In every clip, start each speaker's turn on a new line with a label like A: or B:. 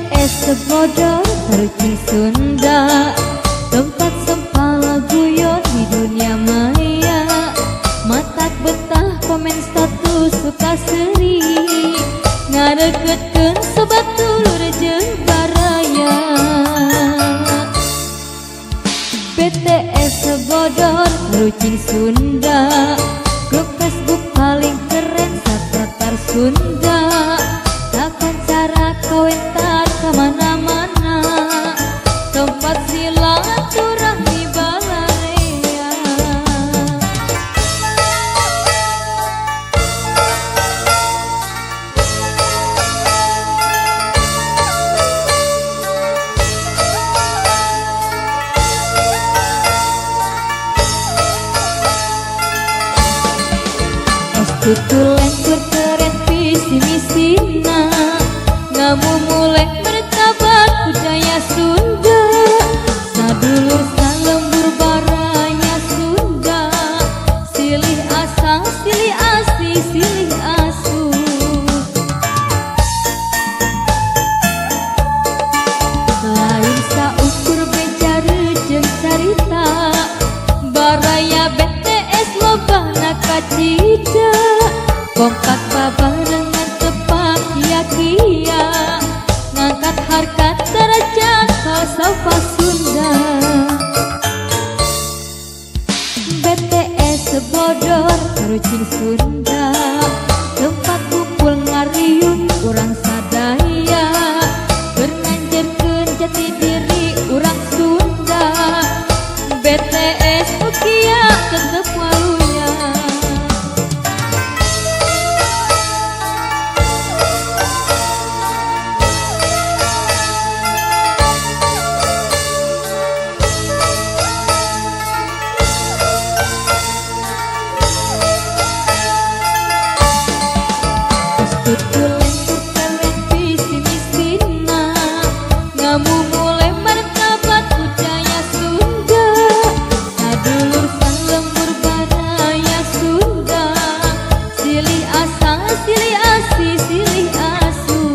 A: BTS sebodor tercing Sunda, tempat sempala guyon di dunia maya. Matak betah komen status suka seri, ngadekeutkeun sobat dulur jeung baraya. BTS sebodor tercing Sunda, grup Facebook paling keren satratar Sunda. Takkan cara komentar kemana-mana, tempat silaturahmi balarea. Tutulen keren visi misina, ngamumulek martabat budaya Sunda. Sadulur salembur baranya Sunda, silih asang silih asih silih asuh. Lain saukur becara jeung carita, baraya BTS lobana kacida. Kompak babarengan tepak kia-kia, ngangkat harkat derajat sofa Sunda. BTS sebodor tercing Sunda, tempat kumpul ngariung urang sadaya, bernanjarkeun jati diri urang Sunda. BTS mukia tetep waluya. Tutulen keren visi misina, ngamumulek martabat budaya Sunda. Sadulur salembur baraya Sunda, silih asang silih asih silih asuh.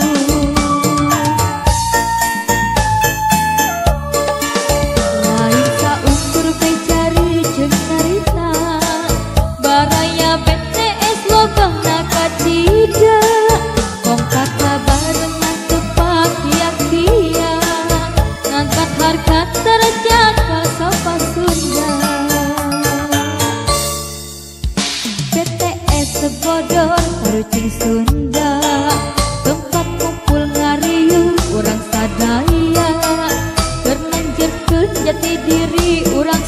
A: Lain saukur becara jeung carita, baraya BTS lobana kacida. Kompak barengan tepak kia-kia, ngangkat harkat derajat sofa Sunda. BTS sebodor tercing Sunda, tempat kumpul ngariung urang sadaya, bernanjarkeun jati diri urang